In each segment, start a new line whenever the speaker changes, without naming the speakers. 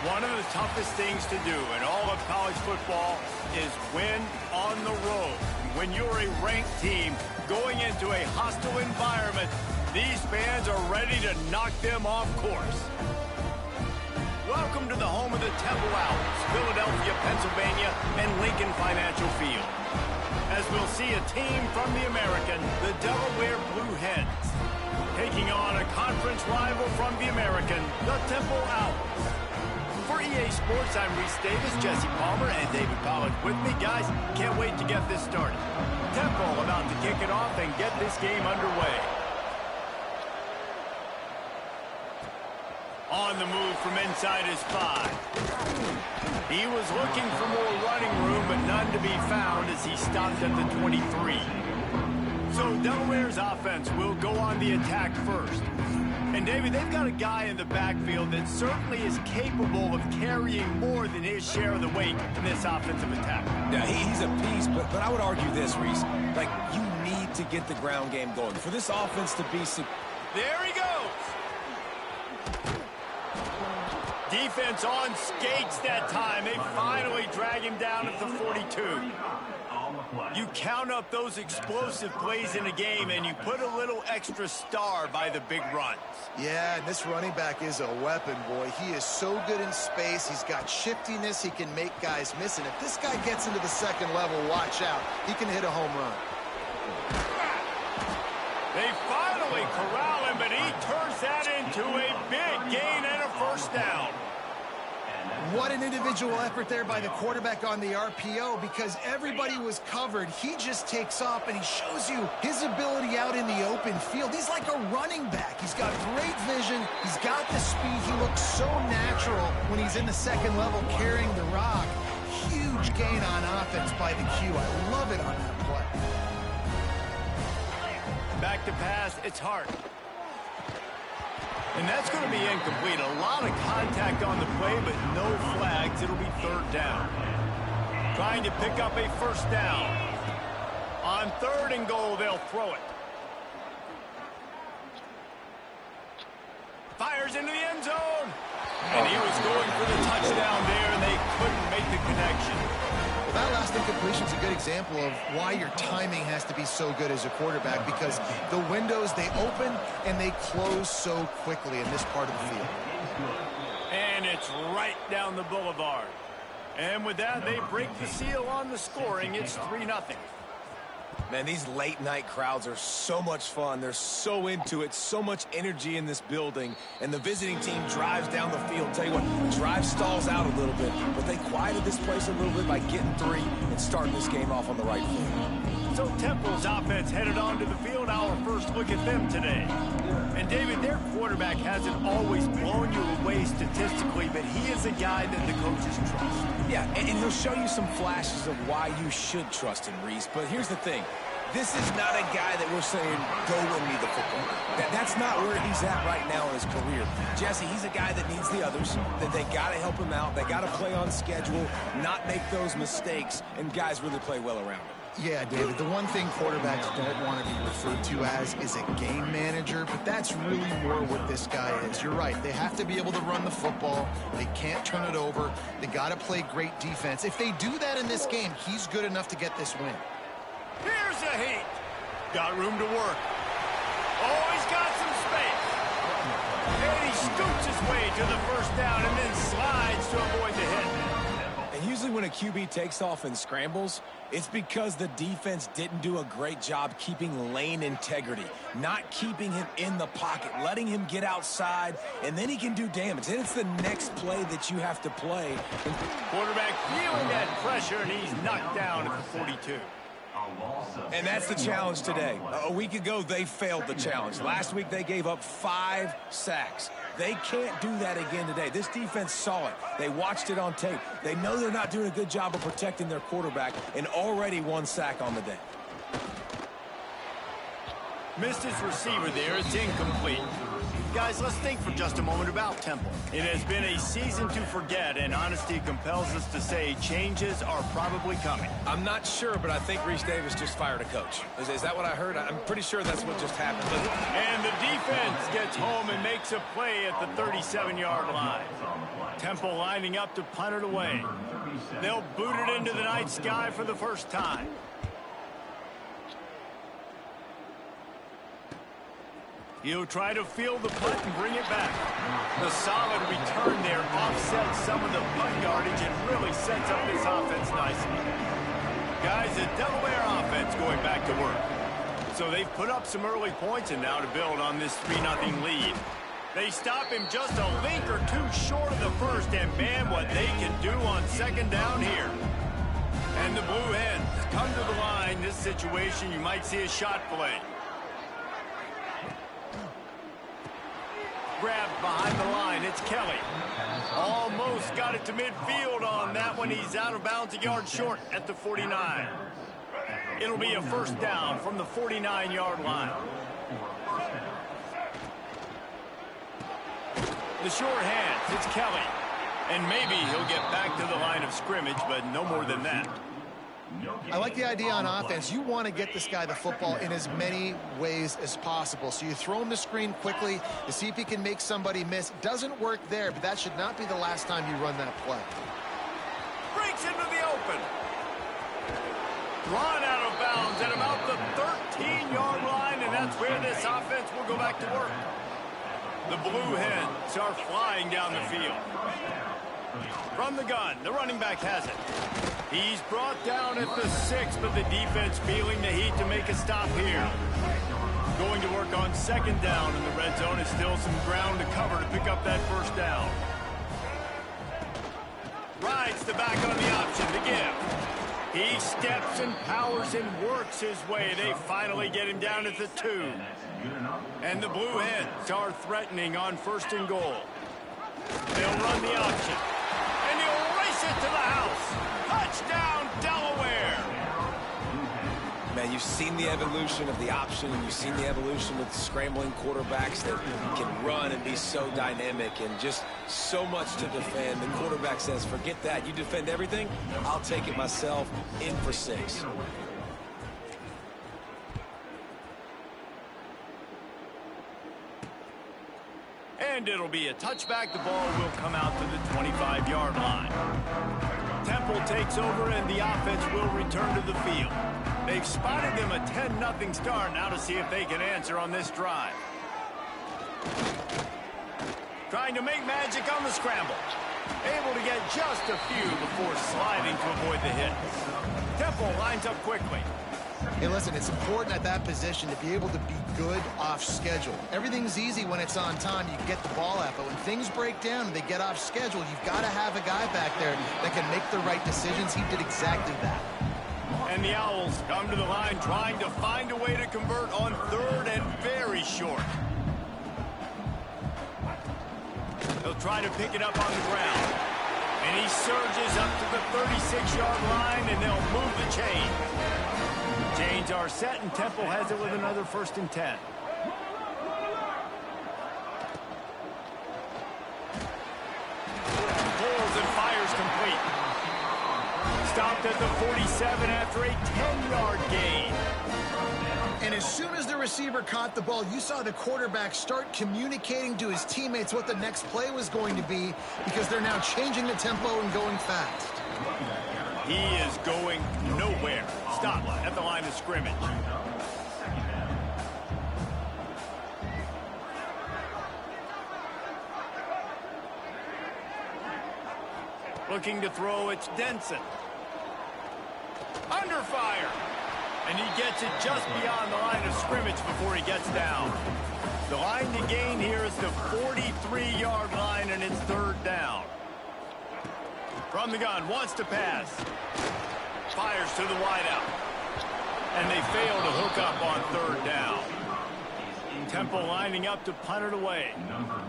One of the toughest things to do in all of college football is win on the road. When you're a ranked team going into a hostile environment, these fans are ready to knock them off course. Welcome to the home of the Temple Owls, Philadelphia, Pennsylvania, and Lincoln Financial Field. As we'll see a team from the American, the Delaware Blue Hens, taking on a conference rival from the American, the Temple Owls. For EA Sports, I'm Reese Davis, Jesse Palmer, and David Pollack with me. Guys, can't wait to get this started. Temple about to kick it off and get this game underway. On the move from inside his 5. He was looking for more running room, but none to be found as he stopped at the 23. So Delaware's offense will go on the attack first. And David, they've got a guy in the backfield that certainly is capable of carrying more than his share of the weight in this offensive attack.
Yeah, he's a beast, but I would argue this, Reese. Like, you need to get the ground game going. For this offense to be...
There he goes! Defense on skates that time. They finally drag him down at the 42. You count up those explosive plays in a game, and you put a little extra star by the big runs.
Yeah, and this running back is a weapon, boy. He is so good in space. He's got shiftiness. He can make guys miss. And if this guy gets into the second level, watch out. He can hit a home run.
They finally corral him, but he turns that into a big gain and a first down.
What an individual effort there by the quarterback on the RPO, because everybody was covered. He just takes off, and he shows you his ability out in the open field. He's like a running back. He's got great vision. He's got the speed. He looks so natural when he's in the second level carrying the rock. Huge gain on offense by the Q. I love it on that play.
Back to pass, it's Hart. And that's going to be incomplete. A lot of contact on the play, but no flags. It'll be third down. Trying to pick up a first down. On third and goal, they'll throw it. Fires into the end zone. And he was going for the touchdown there, and they couldn't make the connection.
That last incompletion is a good example of why your timing has to be so good as a quarterback, because the windows, they open and they close so quickly in this part of the field.
And it's right down the boulevard. And with that, they break the seal on the scoring. It's 3-0.
Man, these late-night crowds are so much fun. They're so into it, so much energy in this building. And the visiting team drives down the field. Tell you what, drive stalls out a little bit, but they quieted this place a little bit by getting 3 and starting this game off on the right foot.
So Temple's offense headed onto the field. Our first look at them today. And David, their quarterback hasn't always blown you away statistically, but he is a guy that the coaches trust.
Yeah, and he'll show you some flashes of why you should trust him, Reese. But here's the thing. This is not a guy that we're saying, go win me the football. That's not where he's at right now in his career. Jesse, he's a guy that needs the others, that they got to help him out. They got to play on schedule, not make those mistakes, and guys really play well around him.
Yeah, David, the one thing quarterbacks don't want to be referred to as is a game manager, but that's really more what this guy is. You're right. They have to be able to run the football. They can't turn it over. They got to play great defense. If they do that in this game, he's good enough to get this win.
Here's a heat. Got room to work. Oh, he's got some space. And he scoots his way to the first down and then slides to avoid the hit.
And usually when a QB takes off and scrambles, it's because the defense didn't do a great job keeping lane integrity, not keeping him in the pocket, letting him get outside, and then he can do damage. Then it's the next play that you have to play.
Quarterback feeling that pressure, and he's knocked down at the 42.
And that's the challenge today. A week ago, they failed the challenge. Last week, they gave up 5 sacks. They can't do that again today. This defense saw it. They watched it on tape. They know they're not doing a good job of protecting their quarterback, and already 1 sack on the day.
Missed his receiver there. It's incomplete. Guys, let's think for just a moment about Temple. It has been a season to forget, and honesty compels us to say changes are probably coming.
I'm not sure, but I think Reese Davis just fired a coach. Is that what I heard? I'm pretty sure that's what just happened.
And the defense gets home and makes a play at the 37-yard line. Temple lining up to punt it away. They'll boot it into the night sky for the first time. He'll try to field the punt and bring it back. The solid return there offsets some of the punt yardage and really sets up this offense nicely. Guys, the Delaware offense going back to work. So they've put up some early points and now to build on this 3-0 lead. They stop him just a link or two short of the first, and man, what they can do on second down here. And the Blue Hens come to the line. This situation, you might see a shot play. Grabbed behind the line, it's Kelly. Almost got it to midfield on that one. He's out of bounds a yard short at the 49. It'll be a first down from the 49-yard line. The short hands, it's Kelly. And maybe he'll get back to the line of scrimmage, but no more than that.
I like the idea on offense. You want to get this guy the football in as many ways as possible. So you throw him the screen quickly to see if he can make somebody miss. Doesn't work there, but that should not be the last time you run that play.
Breaks into the open. Run out of bounds at about the 13-yard line, and that's where this offense will go back to work. The Blue Hens are flying down the field. From the gun, the running back has it. He's brought down at the 6, but the defense feeling the heat to make a stop here. Going to work on second down in the red zone. Is still some ground to cover to pick up that first down. Rides the back on the option to give. He steps and powers and works his way. They finally get him down at the 2. And the Blue Hens are threatening on first and goal. They'll run the option. And he'll race it to the house. Touchdown, Delaware.
Man, you've seen the evolution of the option, and you've seen the evolution of the scrambling quarterbacks that can run and be so dynamic and just so much to defend. The quarterback says, forget that. You defend everything, I'll take it myself. In for 6.
And it'll be a touchback. The ball will come out to the 25-yard line. Temple takes over, and the offense will return to the field. They've spotted them a 10-0 start. Now to see if they can answer on this drive. Trying to make magic on the scramble. Able to get just a few before sliding to avoid the hit. Temple lines up quickly.
Hey, listen, it's important at that position to be able to be good off schedule. Everything's easy when it's on time. You can get the ball out, but when things break down and they get off schedule, you've got to have a guy back there that can make the right decisions. He did exactly that.
And the Owls come to the line trying to find a way to convert on third and very short. They'll try to pick it up on the ground. And he surges up to the 36-yard line, and they'll move the chain. Chains are set, and Temple has it with another 1st and 10. Pulls and fires complete. Stopped at the 47 after a 10-yard gain.
And as soon as the receiver caught the ball, you saw the quarterback start communicating to his teammates what the next play was going to be, because they're now changing the tempo and going fast.
He is going nowhere. Stop at the line of scrimmage. Looking to throw, it's Denson. Under fire. And he gets it just beyond the line of scrimmage before he gets down. The line to gain here is the 43-yard line, and it's 3rd down. From the gun, wants to pass. Fires to the wideout. And they fail to hook up on 3rd down. Temple lining up to punt it away.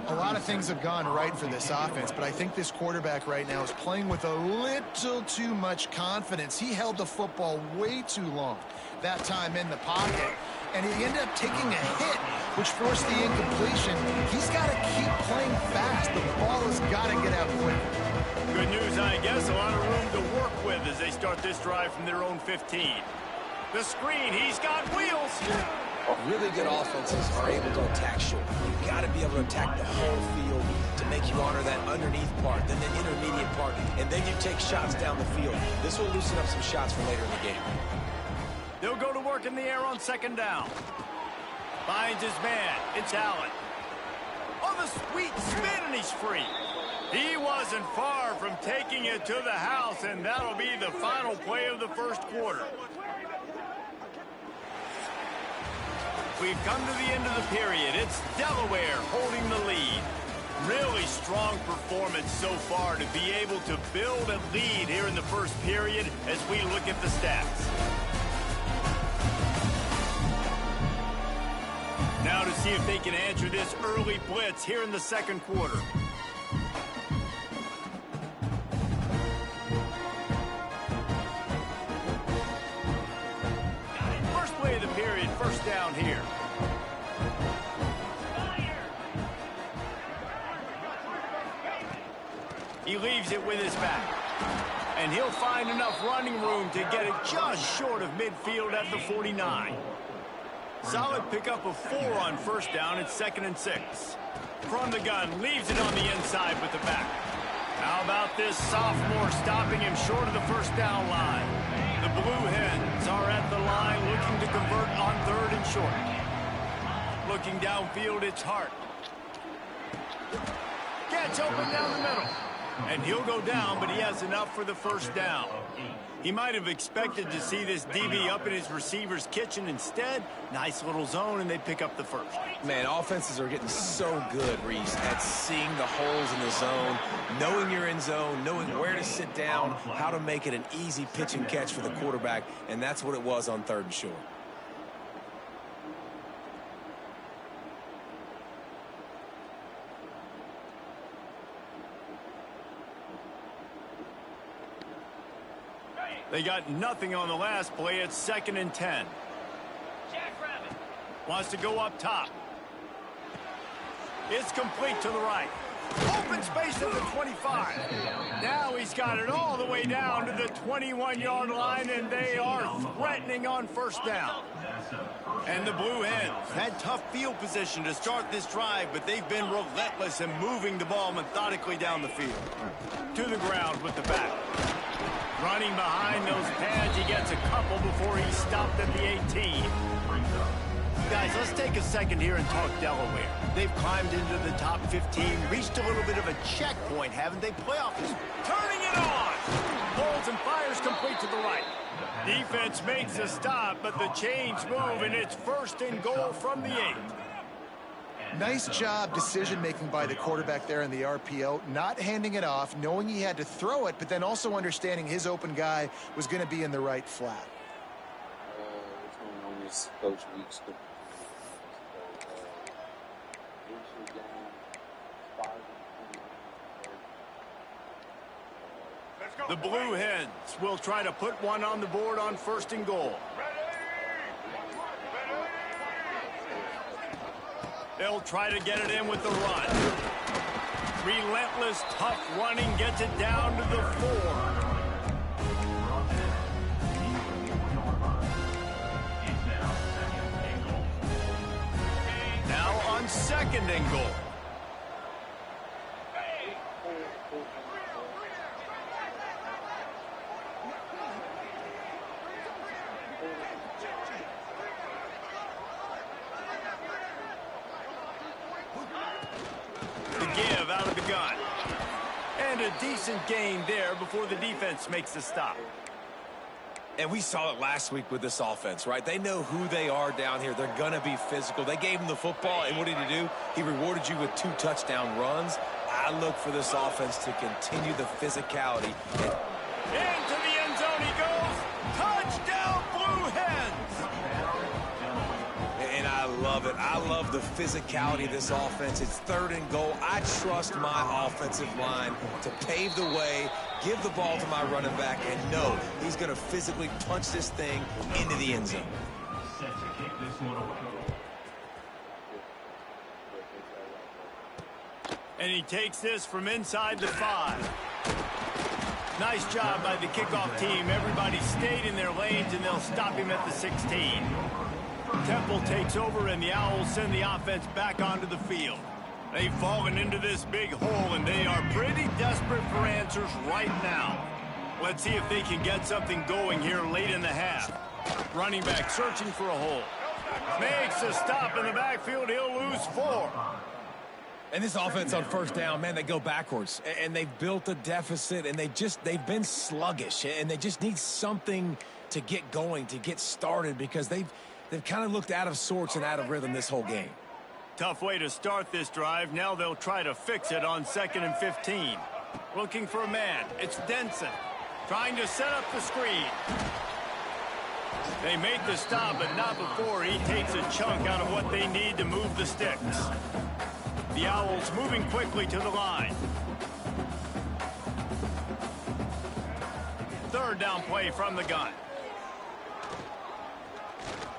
A lot of things have gone right for this offense, but I think this quarterback right now is playing with a little too much confidence. He held the football way too long that time in the pocket, and he ended up taking a hit which forced the incompletion. He's got to keep playing fast. The ball has got to get out quick.
Good news, I guess. A lot of room to work with as they start this drive from their own 15. The screen, he's got wheels.
Really good offenses are able to attack short. You've got to be able to attack the whole field to make you honor that underneath part, then the intermediate part, and then you take shots down the field. This will loosen up some shots for later in the game.
They'll go to work in the air on second down. Finds his man. It's Allen. Oh, the sweet spin, and he's free. He wasn't far from taking it to the house, and that'll be the final play of the first quarter. We've come to the end of the period. It's Delaware holding the lead. Really strong performance so far to be able to build a lead here in the first period as we look at the stats. Now to see if they can answer this early blitz here in the second quarter. First play of the period, first down here. He leaves it with his back. And he'll find enough running room to get it just short of midfield at the 49. Solid pickup of 4 on first down. It's 2nd and 6. From the gun, leaves it on the inside with the back. How about this sophomore stopping him short of the first down line? The Blue Hens are at the line looking to convert on 3rd and short. Looking downfield, it's Hart. Gets open down the middle. And he'll go down, but he has enough for the first down. He might have expected to see this DB up in his receiver's kitchen. Instead, nice little zone, and they pick up the first.
Man, offenses are getting so good, Reese, at seeing the holes in the zone, knowing you're in zone, knowing where to sit down, how to make it an easy pitch and catch for the quarterback, and that's what it was on 3rd and short.
They got nothing on the last play. It's 2nd and 10. Wants to go up top. It's complete to the right. Open space at the 25. Now he's got it all the way down to the 21-yard line, and they are threatening on first down. And the Blue Hens had tough field position to start this drive, but they've been relentless in moving the ball methodically down the field. To the ground with the back. Running behind those pads, he gets a couple before he's stopped at the 18. Guys, let's take a second here and talk Delaware. They've climbed into the top 15, reached a little bit of a checkpoint, haven't they? Playoff is turning it on. Holds and fires complete to the right. Defense makes a stop, but the chains move, and it's 1st and goal from the 8.
Nice job decision-making by the quarterback there in the RPO, not handing it off, knowing he had to throw it, but then also understanding his open guy was going to be in the right flat.
What's going on this Coach Weeks?
The Blue Hens will try to put one on the board on 1st and goal. They'll try to get it in with the run. Relentless, tough running gets it down to the 4. Now on 2nd and goal. Give out of the gun. And a decent gain there before the defense makes the stop.
And we saw it last week with this offense, right? They know who they are down here. They're going to be physical. They gave him the football, and what did he do? He rewarded you with 2 touchdown runs. I look for this offense to continue the physicality.
Into the end zone he goes. Touchdown, Blue Hens.
And I love it. I love the physicality of this offense. It's 3rd and goal. I trust my offensive line to pave the way, give the ball to my running back, and know he's going to physically punch this thing into the end zone.
And he takes this from inside the 5. Nice job by the kickoff team. Everybody stayed in their lanes, and they'll stop him at the 16. Temple takes over, and the Owls send the offense back onto the field. They've fallen into this big hole, and they are pretty desperate for answers right now. Let's see if they can get something going here late in the half. Running back searching for a hole. Makes a stop in the backfield. He'll lose 4.
And this offense on first down, man, they go backwards. And they've built a deficit, and they've been sluggish. And they just need something to get going, to get started, because they've kind of looked out of sorts and out of rhythm this whole game.
Tough way to start this drive. Now they'll try to fix it on 2nd and 15. Looking for a man. It's Denson. Trying to set up the screen. They make the stop, but not before he takes a chunk out of what they need to move the sticks. The Owls moving quickly to the line. 3rd down play from the gun.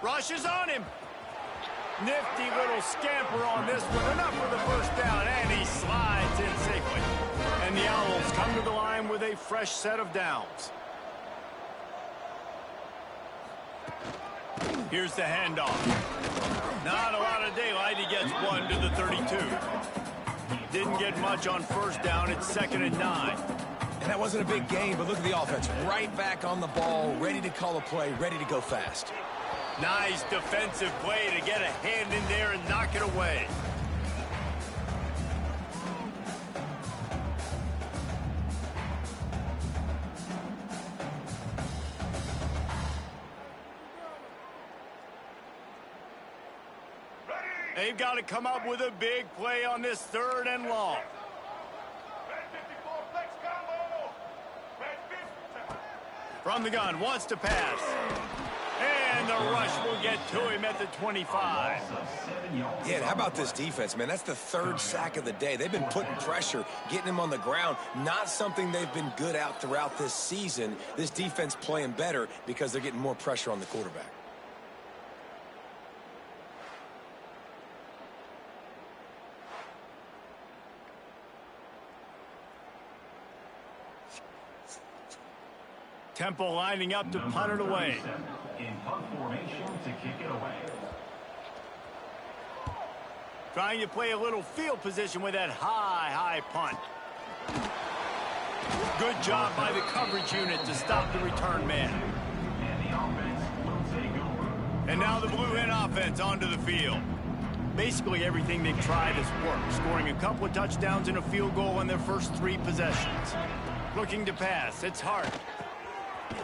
Rushes on him. Nifty little scamper on this one. Enough for the first down, and he slides in safely. And the Owls come to the line with a fresh set of downs. Here's the handoff. Not a lot of daylight. He gets 1 to the 32. Didn't get much on first down. It's 2nd and 9.
And that wasn't a big gain, but look at the offense. Right back on the ball, ready to call a play, ready to go fast.
Nice defensive play to get a hand in there and knock it away. They've got to come up with a big play on this 3rd and long. From the gun, wants to pass. And the rush will get to him at the 25.
Yeah, and how about this defense, man? That's the 3rd sack of the day. They've been putting pressure, getting him on the ground. Not something they've been good at throughout this season. This defense playing better because they're getting more pressure on the quarterback.
Temple lining up to punt it away.
In punt formation to kick it away.
Trying to play a little field position with that high punt. Good job by the coverage unit to stop the return man.
And the offense will take over.
And now the Blue Hen offense onto the field. Basically everything they've tried has worked, scoring a couple of touchdowns and a field goal on their first 3 possessions. Looking to pass. It's Hart.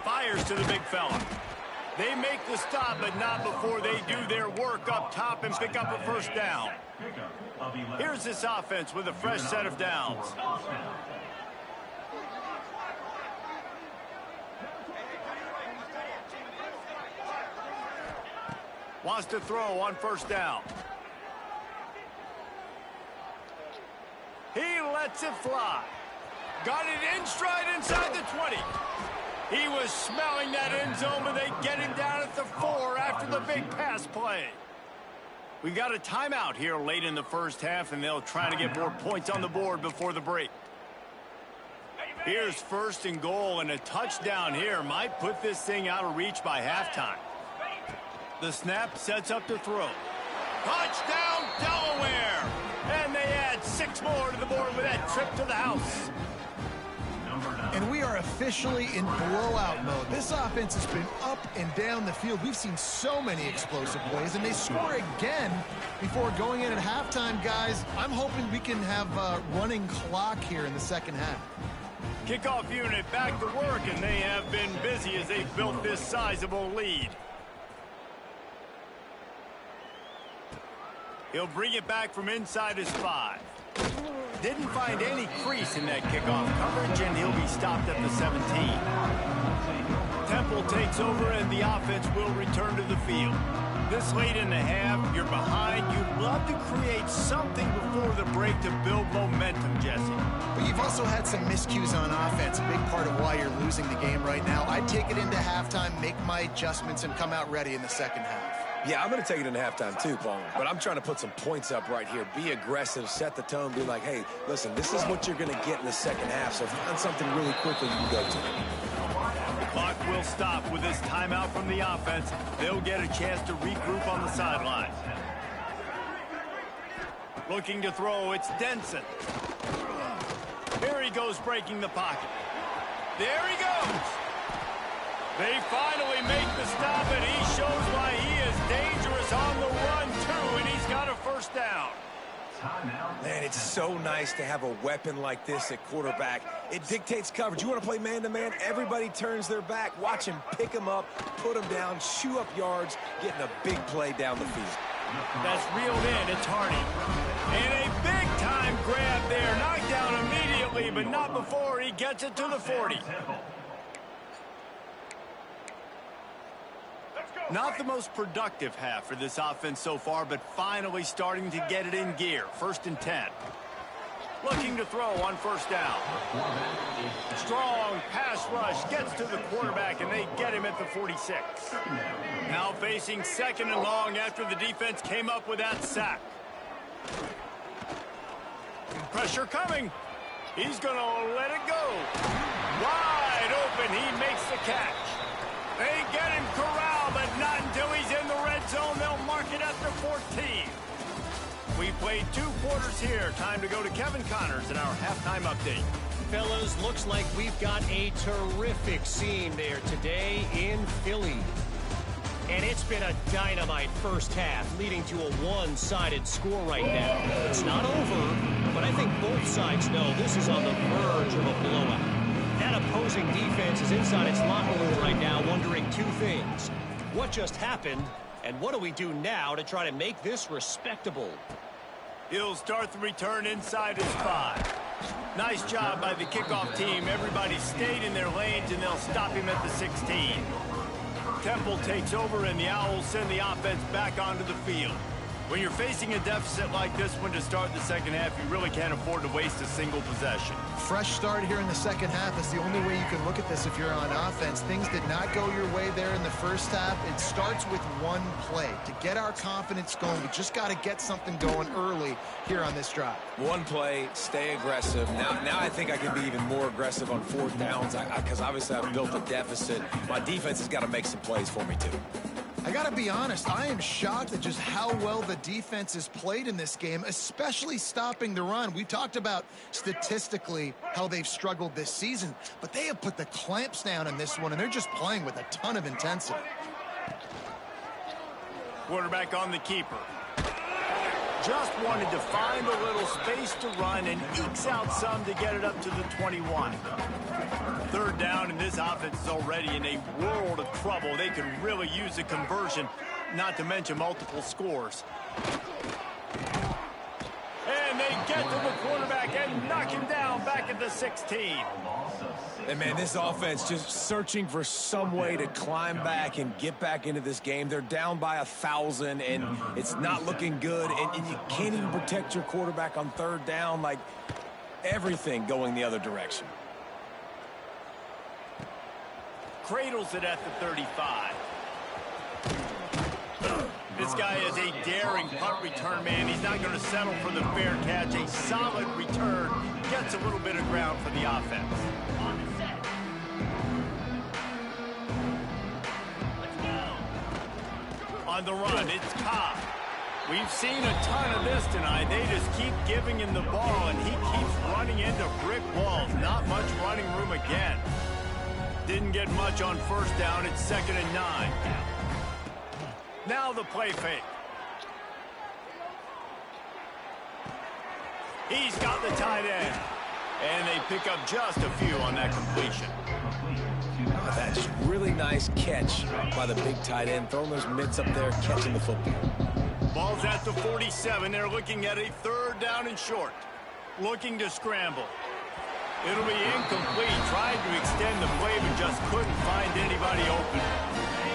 Fires to the big fella. They make the stop, but not before they do their work up top and pick up a first down. Here's this offense with a fresh set of downs. Wants to throw on first down. He lets it fly. Got it in stride inside the 20. He was smelling that end zone, but they get him down at the 4 after the big pass play. We got a timeout here late in the first half, and they'll try to get more points on the board before the break. Here's 1st and goal, and a touchdown here might put this thing out of reach by halftime. The snap sets up the throw. Touchdown, Delaware! And they add 6 more to the board with that trip to the house.
And we are officially in blowout mode. This offense has been up and down the field. We've seen so many explosive plays, and they score again before going in at halftime, guys. I'm hoping we can have a running clock here in the second half.
Kickoff unit back to work, and they have been busy as they've built this sizable lead. He'll bring it back from inside his 5. Didn't find any crease in that kickoff coverage, and he'll be stopped at the 17. Temple takes over, and the offense will return to the field. This late in the half, you're behind. You'd love to create something before the break to build momentum, Jesse.
But you've also had some miscues on offense, a big part of why you're losing the game right now. I'd take it into halftime, make my adjustments, and come out ready in the second half.
Yeah, I'm going to take it in halftime too, Paul. But I'm trying to put some points up right here. Be aggressive, set the tone, be like, hey, listen, this is what you're going to get in the second half, so find something really quickly you can go to.
The clock will stop with this timeout from the offense. They'll get a chance to regroup on the sideline. Looking to throw, it's Denson. Here he goes, breaking the pocket. There he goes. They finally make the stop, and he shows why he is dangerous on the run, too, and he's got a first down.
Man, it's so nice to have a weapon like this at quarterback. It dictates coverage. You want to play man-to-man? Everybody turns their back. Watch him pick him up, put him down, chew up yards, getting a big play down the field.
That's reeled in. It's Hardy. And a big-time grab there. Knocked down immediately, but not before he gets it to the 40. Not the most productive half for this offense so far, but finally starting to get it in gear. 1st and 10. Looking to throw on first down. Strong pass rush gets to the quarterback, and they get him at the 46. Now facing 2nd and long after the defense came up with that sack. Pressure coming. He's going to let it go. Wide open. He makes the catch. They get him corralled, but not until he's in the red zone. They'll mark it at the 14. We played 2 quarters here. Time to go to Kevin Connors in our halftime update.
Fellas, looks like we've got a terrific scene there today in Philly. And it's been a dynamite first half, leading to a one-sided score right now. It's not over, but I think both sides know this is on the verge of a blowout. That opposing defense is inside its locker room right now wondering 2 things. What just happened, and what do we do now to try to make this respectable?
He'll start the return inside his 5. Nice job by the kickoff team. Everybody stayed in their lanes, and they'll stop him at the 16. Temple takes over, and the Owls send the offense back onto the field. When you're facing a deficit like this one to start the second half, you really can't afford to waste a single possession.
Fresh start here in the second half is the only way you can look at this if you're on offense. Things did not go your way there in the first half. It starts with one play. To get our confidence going, we just got to get something going early here on this drive.
One play, stay aggressive. Now I think I can be even more aggressive on 4th downs because obviously I've built a deficit. My defense has got to make some plays for me, too.
I got to be honest, I am shocked at just how well the defense has played in this game, especially stopping the run. We talked about statistically how they've struggled this season, but they have put the clamps down in this one, and they're just playing with a ton of intensity.
Quarterback on the keeper. Just wanted to find a little space to run and ekes out some to get it up to the 21. 3rd down, and this offense is already in a world of trouble. They could really use a conversion, not to mention multiple scores. And they get to the quarterback and knock him down back at the 16.
And, man, this offense just searching for some way to climb back and get back into this game. They're down by 1,000, and it's not looking good. And you can't even protect your quarterback on 3rd down. Like, everything going the other direction.
Cradles it at the 35. This guy is a daring punt return man. He's not going to settle for the fair catch. A solid return. Gets a little bit of ground for the offense. On the run, it's Cobb. We've seen a ton of this tonight. They just keep giving him the ball, and he keeps running into brick walls. Not much running room again. Didn't get much on 1st down. It's 2nd and 9. Now the play fake. He's got the tight end. And they pick up just a few on that completion.
That just really nice catch by the big tight end. Throwing those mitts up there, catching the football.
Ball's at the 47. They're looking at a 3rd down and short. Looking to scramble. It'll be incomplete. Tried to extend the play, but just couldn't find anybody open.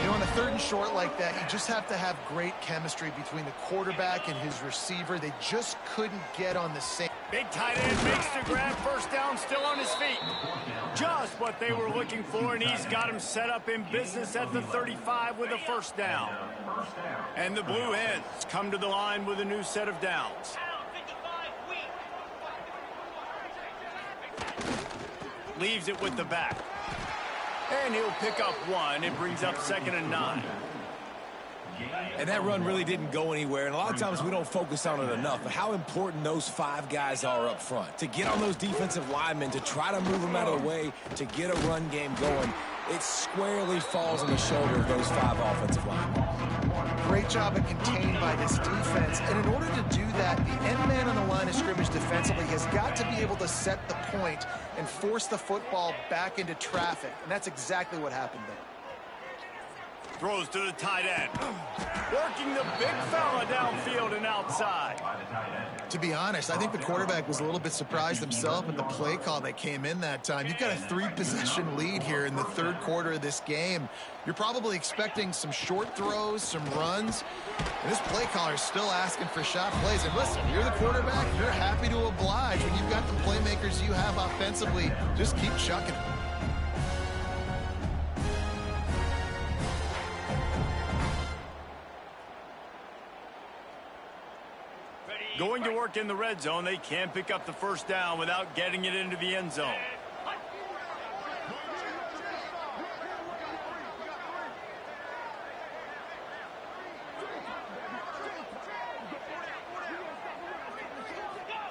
You know, on a 3rd and short like that, you just have to have great chemistry between the quarterback and his receiver. They just couldn't get on the same
Big tight end makes the grab, first down, still on his feet. Just what they were looking for, and he's got him set up in business at the 35 with a first down. And the Blue Hens come to the line with a new set of downs. Leaves it with the back. And he'll pick up one. It brings up 2nd and 9.
And that run really didn't go anywhere, and a lot of times we don't focus on it enough, but how important those 5 guys are up front. To get on those defensive linemen, to try to move them out of the way, to get a run game going, it squarely falls on the shoulder of those 5 offensive linemen.
Great job of contained by this defense, and in order to do that, the end man on the line of scrimmage defensively has got to be able to set the point and force the football back into traffic, and that's exactly what happened there.
Throws to the tight end. Working the big fella downfield and outside.
To be honest, I think the quarterback was a little bit surprised himself at the play call that came in that time. You've got a 3-possession lead here in the 3rd quarter of this game. You're probably expecting some short throws, some runs. And this play caller is still asking for shot plays. And listen, you're the quarterback. You're happy to oblige. When you've got the playmakers you have offensively, just keep chucking it.
Going to work in the red zone, they can't pick up the first down without getting it into the end zone.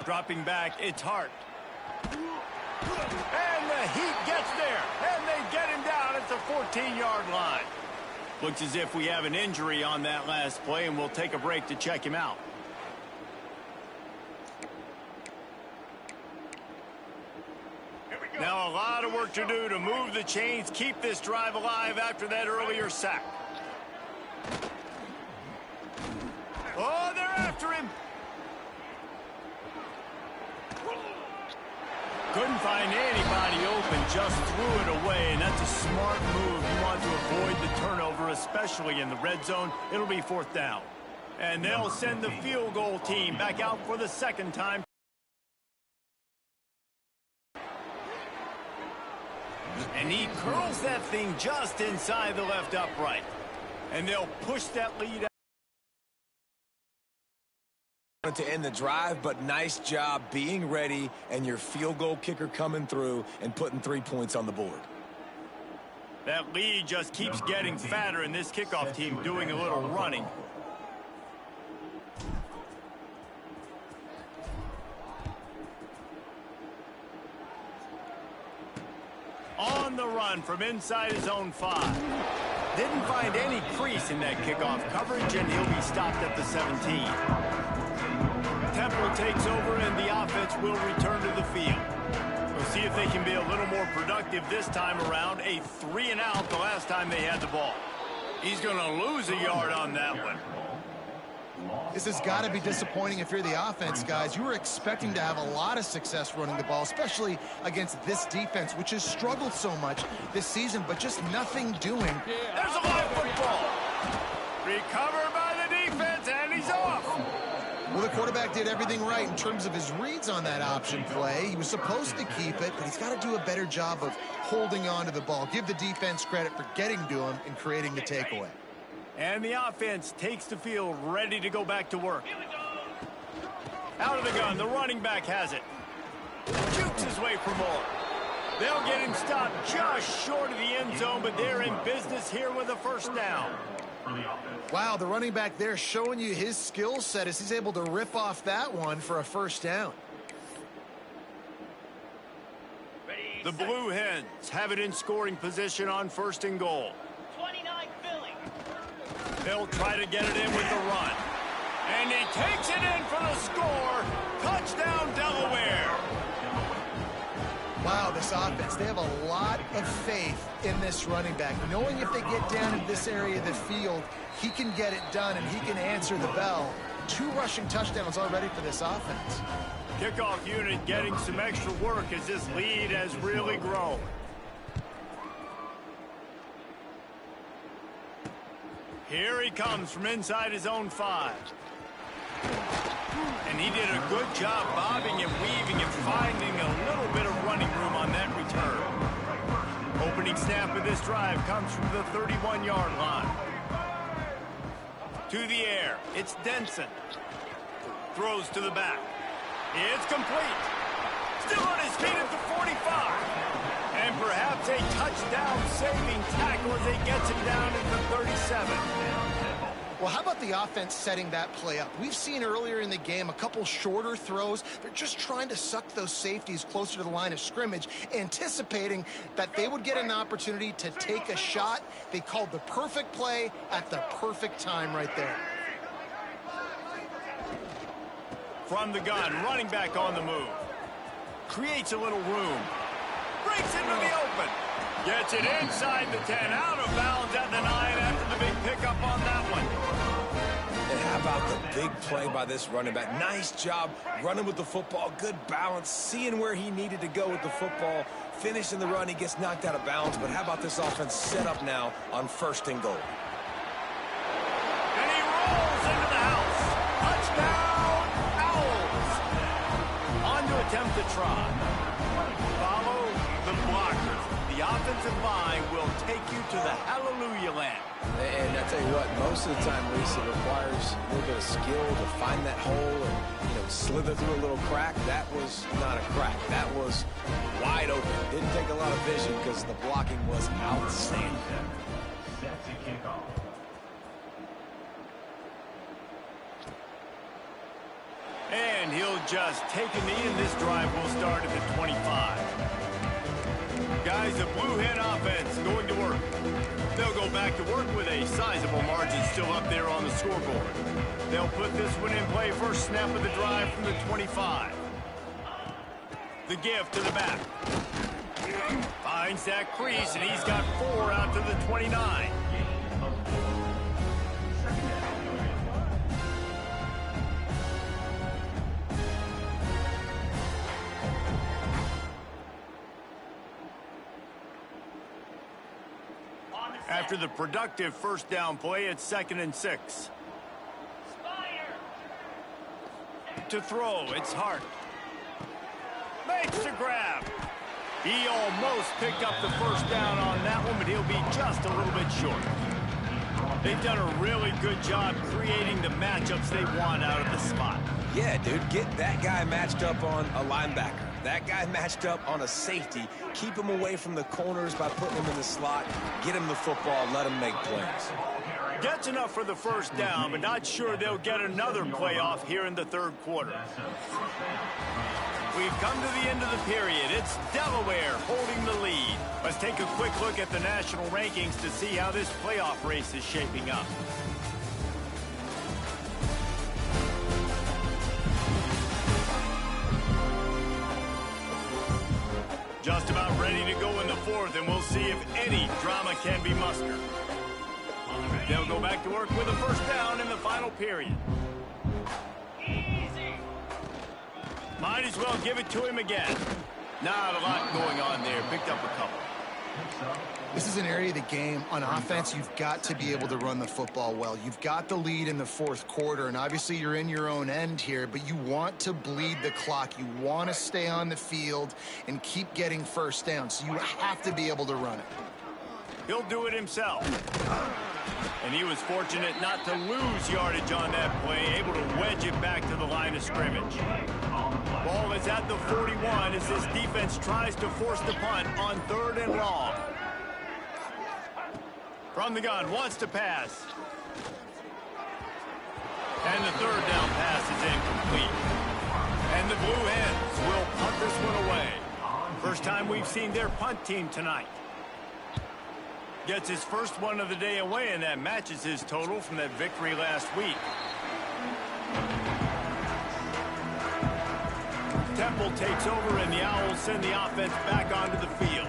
Dropping back, it's Hart. And the heat gets there, and they get him down at the 14-yard line. Looks as if we have an injury on that last play, and we'll take a break to check him out. Now a lot of work to do to move the chains, keep this drive alive after that earlier sack. Oh, they're after him. Couldn't find anybody open, just threw it away, and that's a smart move. You want to avoid the turnover, especially in the red zone. It'll be 4th down. And they'll send the field goal team back out for the 2nd time. And he curls that thing just inside the left upright. And they'll push that lead out.
To end the drive, but nice job being ready and your field goal kicker coming through and putting 3 points on the board.
That lead just keeps getting fatter, and this kickoff team doing a little running. On the run from inside his own 5. Didn't find any crease in that kickoff coverage, and he'll be stopped at the 17. Temple takes over, and the offense will return to the field. We'll see if they can be a little more productive this time around. A 3-and-out the last time they had the ball. He's going to lose a yard on that one.
This has got to be disappointing if you're the offense, guys. You were expecting to have a lot of success running the ball, especially against this defense, which has struggled so much this season, but just nothing doing.
There's a live football. Recovered by the defense, and he's off.
Well, the quarterback did everything right in terms of his reads on that option play. He was supposed to keep it, but he's got to do a better job of holding on to the ball. Give the defense credit for getting to him and creating the takeaway.
And the offense takes the field, ready to go back to work. Out of the gun, the running back has it. Shoots his way for more. They'll get him stopped just short of the end zone, but they're in business here with a first down.
Wow, the running back there showing you his skill set as he's able to rip off that one for a first down.
The Blue Hens have it in scoring position on 1st and goal.
29 Philly.
They'll try to get it in with the run. And he takes it in for the score. Touchdown, Delaware.
Wow, this offense, they have a lot of faith in this running back. Knowing if they get down in this area of the field, he can get it done and he can answer the bell. 2 rushing touchdowns already for this offense.
Kickoff unit getting some extra work as this lead has really grown. Here he comes from inside his own 5. And he did a good job bobbing and weaving and finding a little bit of running room on that return. Opening snap of this drive comes from the 31-yard line. To the air, it's Denson. Throws to the back. It's complete. Still on his feet at the 45. And perhaps a touchdown-saving tackle as he gets him down at the 37.
Well, how about the offense setting that play up? We've seen earlier in the game a couple shorter throws. They're just trying to suck those safeties closer to the line of scrimmage, anticipating that they would get an opportunity to take a shot. They called the perfect play at the perfect time right there.
From the gun, running back on the move. Creates a little room. Breaks into the open. Gets it inside the 10, out of bounds at the 9 after the big pickup on that one.
And how about the big play by this running back? Nice job running with the football, good balance, seeing where he needed to go with the football, finishing the run. He gets knocked out of bounds, but how about this offense set up now on 1st and goal?
And he rolls into the house. Touchdown, Owls. On to attempt the try. Follow the blockers. The offensive line will take you to the hallelujah land.
And I tell you what, most of the time, Reese, it requires a little bit of skill to find that hole and, slither through a little crack. That was not a crack. That was wide open. Didn't take a lot of vision because the blocking was outstanding.
Set to kick off.
And he'll just take a knee, and this drive will start at the 25. Guys, the Blue Hen offense going to work. They'll go back to work with a sizable margin still up there on the scoreboard. They'll put this one in play. First snap of the drive from the 25. The give to the back. Finds that crease, and he's got 4 out to the 29. After the productive first down play, it's 2nd and 6. To throw, it's Hart. Makes the grab. He almost picked up the first down on that one, but he'll be just a little bit short. They've done a really good job creating the matchups they want out of the spot.
Yeah, dude, get that guy matched up on a linebacker. That guy matched up on a safety. Keep him away from the corners by putting him in the slot. Get him the football. Let him make plays.
Gets enough for the first down, but not sure they'll get another playoff here in the 3rd quarter. We've come to the end of the period. It's Delaware holding the lead. Let's take a quick look at the national rankings to see how this playoff race is shaping up. Just about ready to go in the 4th, and we'll see if any drama can be mustered. They'll go back to work with a first down in the final period. Easy. Might as well give it to him again. Not a lot going on there. Picked up a couple.
This is an area of the game on offense you've got to be able to run the football well. You've got the lead in the 4th quarter, and obviously you're in your own end here, but you want to bleed the clock. You want to stay on the field and keep getting first down, so you have to be able to run it.
He'll do it himself. And he was fortunate not to lose yardage on that play, able to wedge it back to the line of scrimmage. Ball is at the 41 as this defense tries to force the punt on 3rd and long. From the gun, wants to pass. And the 3rd down pass is incomplete. And the Blue Hens will punt this one away. First time we've seen their punt team tonight. Gets his first one of the day away, and that matches his total from that victory last week. Temple takes over, and the Owls send the offense back onto the field.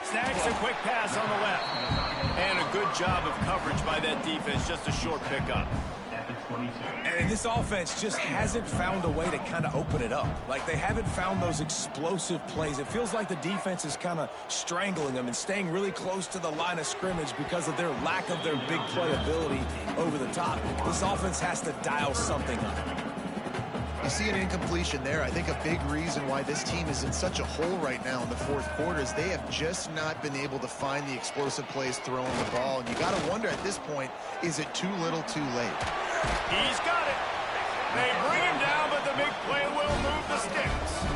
Snags a quick pass on the left. And a good job of coverage by that defense, just a short pickup.
And this offense just hasn't found a way to kind of open it up. Like, they haven't found those explosive plays. It feels like the defense is kind of strangling them and staying really close to the line of scrimmage because of their lack of their big play ability over the top. This offense has to dial something up.
You see an incompletion there. I think a big reason why this team is in such a hole right now in the fourth quarter is they have just not been able to find the explosive plays throwing the ball. And you got to wonder at this point, is it too little too late?
He's got it. They bring him down, but the big play will move the sticks.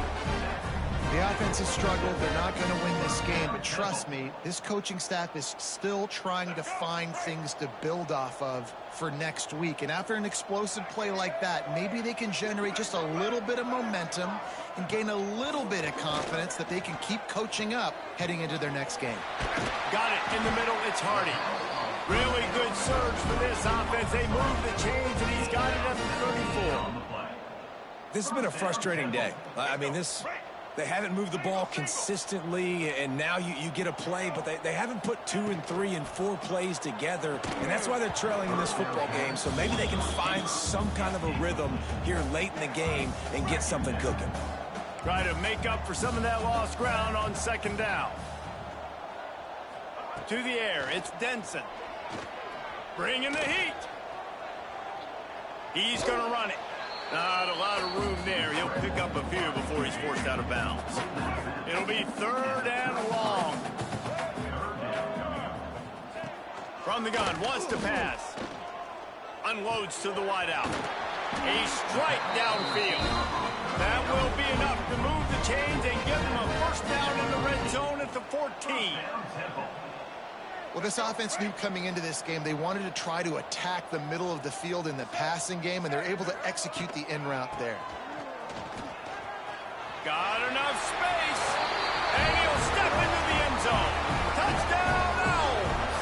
The offense has struggled. They're not going to win this game, but trust me, this coaching staff is still trying to find things to build off of for next week. And after an explosive play like that, maybe they can generate just a little bit of momentum and gain a little bit of confidence that they can keep coaching up heading into their next game.
Got it in the middle. It's Hardy. Really good surge for this offense. They move the chains, and he's got it at the 34.
This has been a frustrating day. I mean, they haven't moved the ball consistently, and now you get a play, but they haven't put 2 and 3 and 4 plays together, and that's why they're trailing in this football game. So maybe they can find some kind of a rhythm here late in the game and get something cooking.
Try to make up for some of that lost ground on second down. To the air, it's Denson. Bringing the heat. He's going to run it. Not a lot of room there. He'll pick up a few before he's forced out of bounds. It'll be 3rd and long. From the gun, wants to pass. Unloads to the wideout. A strike downfield. That will be enough to move the chains and give them a first down in the red zone at the 14.
Well, this offense knew coming into this game they wanted to try to attack the middle of the field in the passing game, and they're able to execute the in route there.
Got enough space, and he'll step into the end zone. Touchdown, Owls!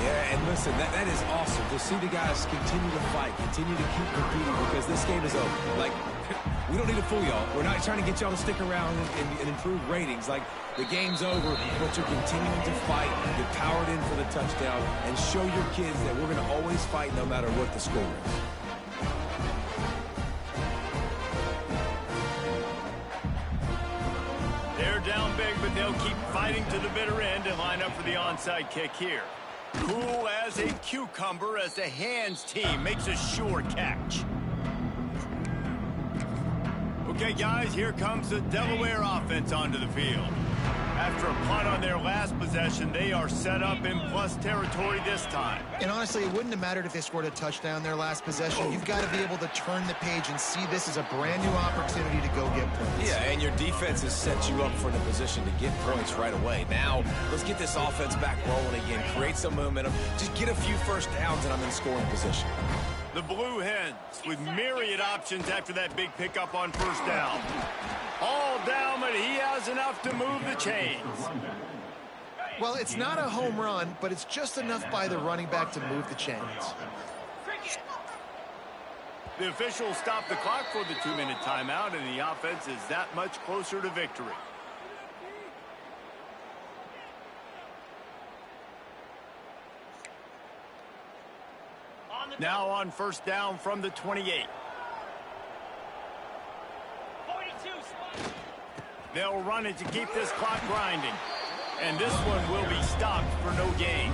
Yeah, and listen, that is awesome to see the guys continue to fight, continue to keep competing, because this game is over. Like, we don't need to fool y'all. We're not trying to get y'all to stick around and improve ratings. Like, the game's over, but you're continuing to fight. You're powered in for the touchdown, and show your kids that we're going to always fight no matter what the score is.
They're down big, but they'll keep fighting to the bitter end and line up for the onside kick here. Cool as a cucumber as the hands team makes a sure catch. Okay, guys, here comes the Delaware offense onto the field. After a punt on their last possession, they are set up in plus territory this time.
And honestly, it wouldn't have mattered if they scored a touchdown their last possession. You've got to be able to turn the page and see this as a brand new opportunity to go get points.
Yeah, and your defense has set you up for the position to get points right away. Now, let's get this offense back rolling again, create some momentum, just get a few first downs, and I'm in scoring position.
The Blue Hens with myriad options after that big pickup on first down. All down, but he has enough to move the chains.
Well, it's not a home run, but it's just enough by the running back to move the chains.
The officials stop the clock for the 2-minute timeout, and the offense is that much closer to victory. Now on first down from the 28. They'll run it to keep this clock grinding. And this one will be stopped for no gain.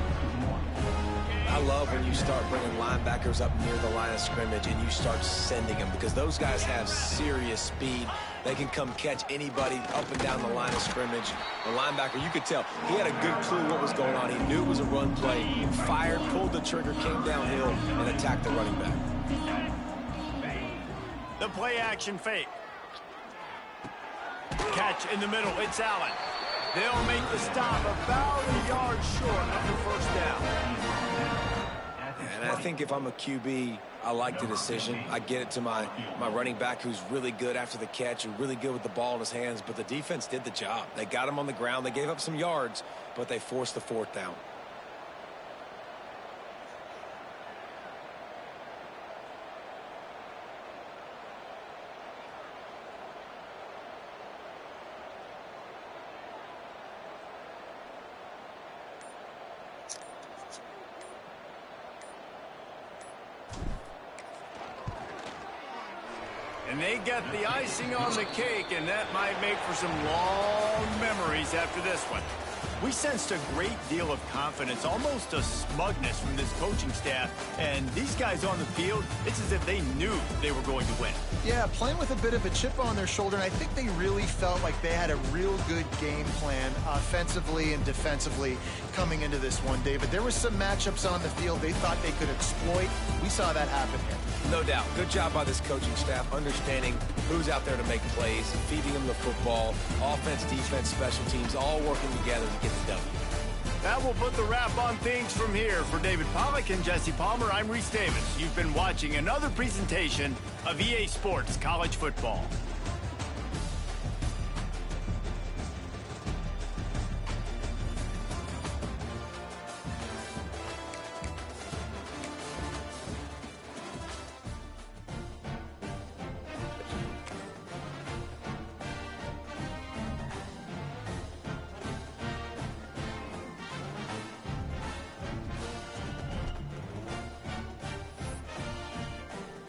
I love when you start bringing linebackers up near the line of scrimmage and you start sending them, because those guys have serious speed. They can come catch anybody up and down the line of scrimmage. The linebacker, you could tell, he had a good clue what was going on. He knew it was a run play. He fired, pulled the trigger, came downhill, and attacked the running back.
The play action fake. Catch in the middle. It's Allen. They'll make the stop about a yard short of the first down.
And I think if I'm a QB, I like the decision. I get it to my running back, who's really good after the catch and really good with the ball in his hands, but the defense did the job. They got him on the ground. They gave up some yards, but they forced the fourth down.
And they get the icing on the cake, and that might make for some long memories after this one. We sensed a great deal of confidence, almost a smugness from this coaching staff. And these guys on the field, it's as if they knew they were going to win.
Yeah, playing with a bit of a chip on their shoulder, and I think they really felt like they had a real good game plan offensively and defensively coming into this one, David. There were some matchups on the field they thought they could exploit. We saw that happen here.
No doubt. Good job by this coaching staff understanding who's out there to make plays, feeding them the football, offense, defense, special teams, all working together to get the W.
That will put the wrap on things from here. For David Pollack and Jesse Palmer, I'm Reese Davis. You've been watching another presentation of EA Sports College Football.